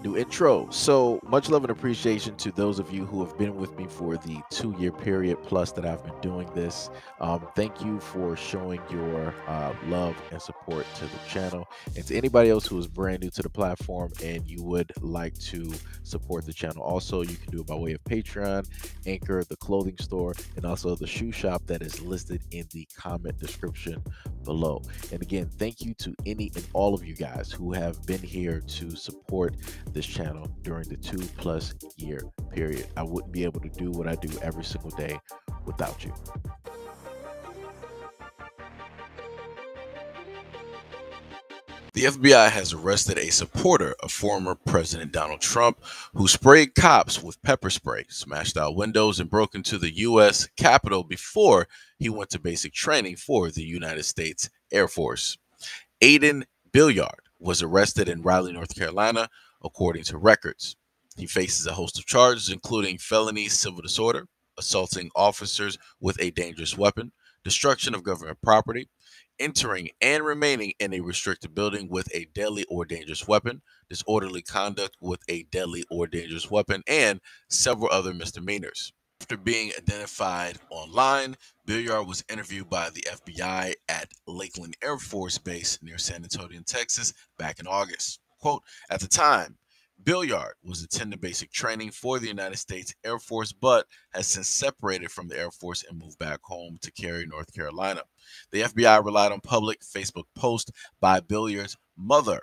New intro. So much love and appreciation to those of you who have been with me for the 2 year period plus that I've been doing this. Thank you for showing your love and support to the channel. And to anybody else who is brand new to the platform and you would like to support the channel, also you can do it by way of Patreon, Anchor, the clothing store, and also the shoe shop that is listed in the comment description below. And again, thank you to any and all of you guys who have been here to support this channel during the 2+ year period. I wouldn't be able to do what I do every single day without you. The FBI has arrested a supporter of former President Donald Trump who sprayed cops with pepper spray, smashed out windows, and broke into the U.S. Capitol before he went to basic training for the United States Air Force. Aiden Billiard was arrested in Raleigh, North Carolina, according to records. He faces a host of charges, including felony civil disorder, assaulting officers with a dangerous weapon, destruction of government property, entering and remaining in a restricted building with a deadly or dangerous weapon, disorderly conduct with a deadly or dangerous weapon, and several other misdemeanors. After being identified online, Billiard was interviewed by the FBI at Lakeland Air Force Base near San Antonio, Texas, back in August. Quote, at the time, Billiard was attending basic training for the United States Air Force, but has since separated from the Air Force and moved back home to Cary, North Carolina. The FBI relied on public Facebook posts by Billiard's mother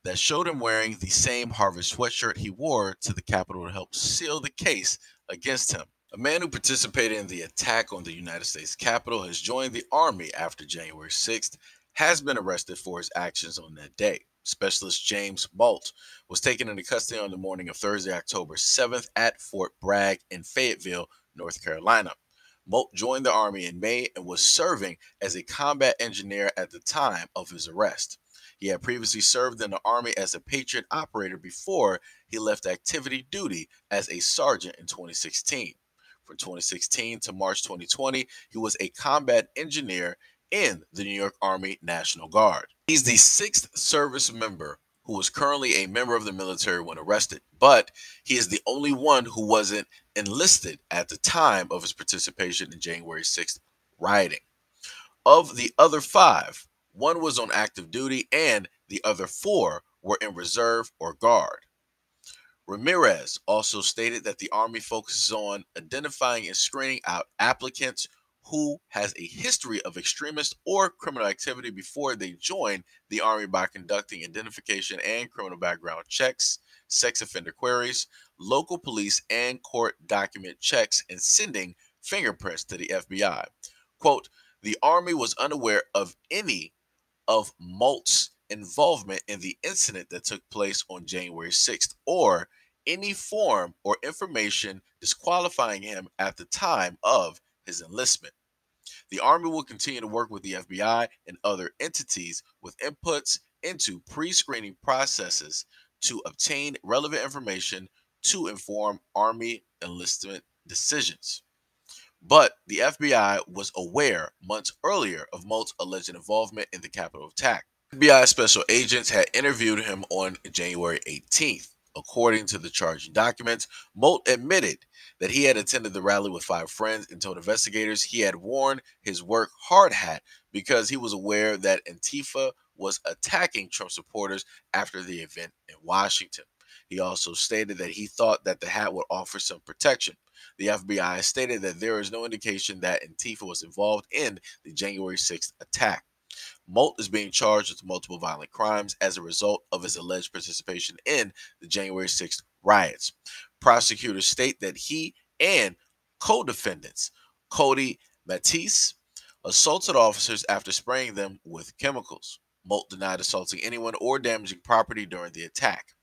that showed him wearing the same Harvard sweatshirt he wore to the Capitol to help seal the case against him. A man who participated in the attack on the United States Capitol has joined the Army after January 6th, has been arrested for his actions on that day. Specialist James Malt was taken into custody on the morning of Thursday, October 7th at Fort Bragg in Fayetteville, North Carolina. Malt joined the Army in May and was serving as a combat engineer at the time of his arrest. He had previously served in the Army as a Patriot operator before he left activity duty as a sergeant in 2016. From 2016 to March 2020, he was a combat engineer in the New York Army National Guard. He's the 6th service member who was currently a member of the military when arrested, but he is the only one who wasn't enlisted at the time of his participation in January 6th rioting. Of the other 5, 1 was on active duty and the other 4 were in reserve or guard. Ramirez also stated that the Army focuses on identifying and screening out applicants who has a history of extremist or criminal activity before they join the Army by conducting identification and criminal background checks, sex offender queries, local police and court document checks, and sending fingerprints to the FBI. Quote, the Army was unaware of any of Malt's involvement in the incident that took place on January 6th or any form or information disqualifying him at the time of his enlistment. The Army will continue to work with the FBI and other entities with inputs into pre-screening processes to obtain relevant information to inform Army enlistment decisions. But the FBI was aware months earlier of Malt's alleged involvement in the Capitol attack. FBI special agents had interviewed him on January 18th. According to the charging documents, Molt admitted that he had attended the rally with 5 friends and told investigators he had worn his work hard hat because he was aware that Antifa was attacking Trump supporters after the event in Washington. He also stated that he thought that the hat would offer some protection. The FBI stated that there is no indication that Antifa was involved in the January 6th attack. Molt is being charged with multiple violent crimes as a result of his alleged participation in the January 6th riots. Prosecutors state that he and co-defendants, Cody Matisse, assaulted officers after spraying them with chemicals. Molt denied assaulting anyone or damaging property during the attack.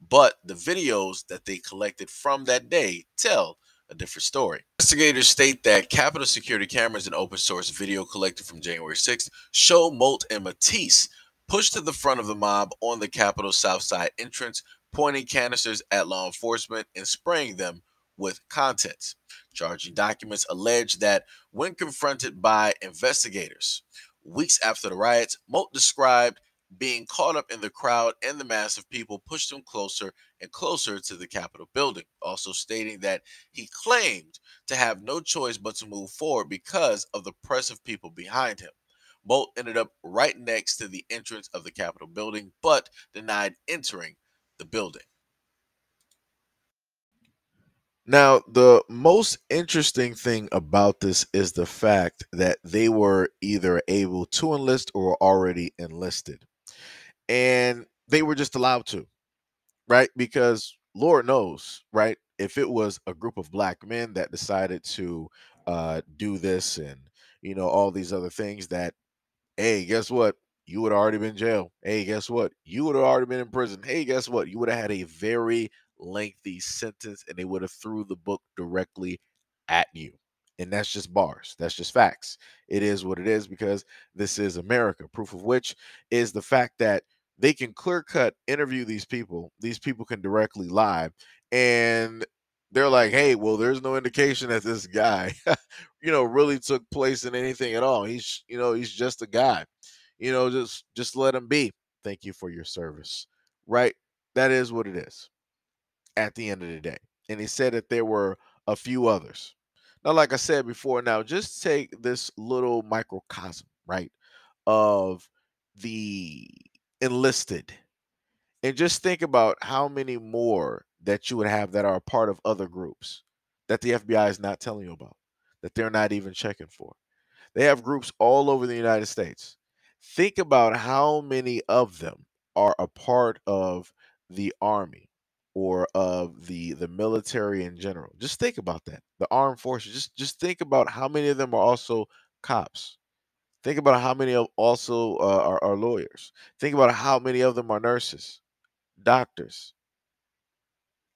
But the videos that they collected from that day tell a different story. Investigators state that Capitol security cameras and open source video collected from January 6th show Molt and Matisse pushed to the front of the mob on the Capitol South Side entrance, pointing canisters at law enforcement and spraying them with contents. Charging documents allege that when confronted by investigators weeks after the riots, Molt described Being caught up in the crowd and the mass of people pushed him closer and closer to the Capitol building, also stating that he claimed to have no choice but to move forward because of the press of people behind him. Bolt ended up right next to the entrance of the Capitol building, but denied entering the building. Now, the most interesting thing about this is the fact that they were either able to enlist or already enlisted. And they were just allowed to, right? Because Lord knows, right? If it was a group of black men that decided to do this and, all these other things that, hey, guess what? You would have already been in jail. Hey, guess what? You would have already been in prison. Hey, guess what? You would have had a very lengthy sentence and they would have threw the book directly at you. And that's just bars. That's just facts. It is what it is because this is America. Proof of which is the fact that they can clear cut interview these people. These people can directly lie. And they're like, hey, well, there's no indication that this guy, really took place in anything at all. He's just a guy. Just let him be. Thank you for your service. Right? That is what it is at the end of the day. And he said that there were a few others. Now, like I said before, now just take this little microcosm, right, of the enlisted and just think about how many more that you would have that are a part of other groups that the FBI is not telling you about, that they're not even checking for. They have groups all over the United States. Think about how many of them are a part of the army or of the military in general. Just think about that. The armed forces. Just think about how many of them are also cops. Think about how many of also are lawyers. Think about how many of them are nurses, doctors.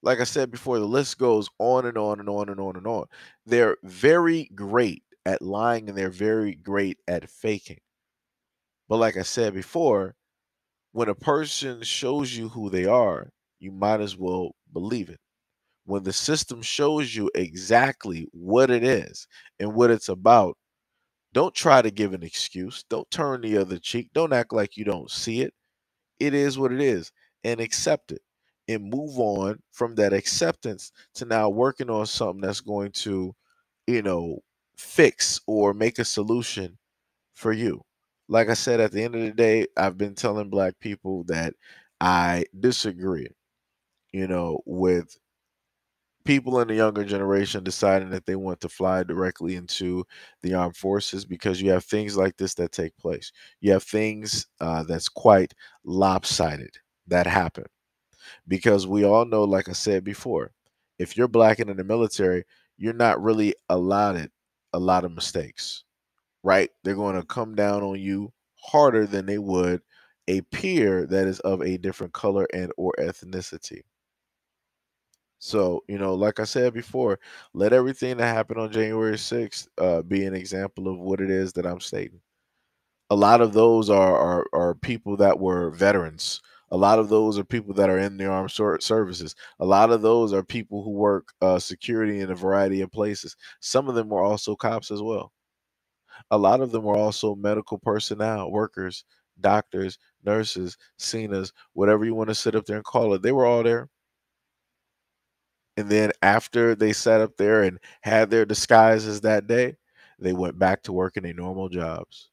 Like I said before, the list goes on and on and on and on and on. They're very great at lying and they're very great at faking. But like I said before, when a person shows you who they are, you might as well believe it. When the system shows you exactly what it is and what it's about, don't try to give an excuse. Don't turn the other cheek. Don't act like you don't see it. It is what it is and accept it and move on from that acceptance to now working on something that's going to, you know, fix or make a solution for you. Like I said, at the end of the day, I've been telling black people that I disagree, with people in the younger generation deciding that they want to fly directly into the armed forces because you have things like this that take place. You have things that's quite lopsided that happen because we all know, like I said before, if you're black and in the military, you're not really allotted a lot of mistakes, right? They're going to come down on you harder than they would a peer that is of a different color and or ethnicity. So, like I said before, let everything that happened on January 6th be an example of what it is that I'm stating. A lot of those are people that were veterans. A lot of those are people that are in the armed services. A lot of those are people who work security in a variety of places. Some of them were also cops as well. A lot of them were also medical personnel, workers, doctors, nurses, CNAs, whatever you want to sit up there and call it. They were all there. And then after they sat up there and had their disguises that day, they went back to working their normal jobs.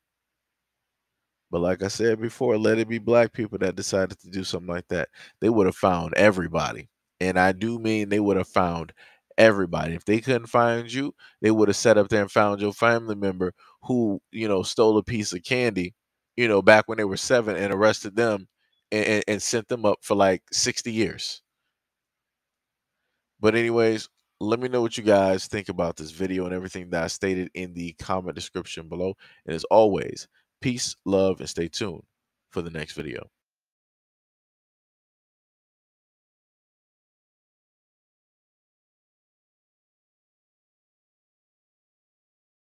But like I said before, let it be black people that decided to do something like that. They would have found everybody. And I do mean they would have found everybody. If they couldn't find you, they would have sat up there and found your family member who, stole a piece of candy, back when they were 7 and arrested them and sent them up for like 60 years. But anyways, let me know what you guys think about this video and everything that I stated in the comment description below. And as always, peace, love, and stay tuned for the next video.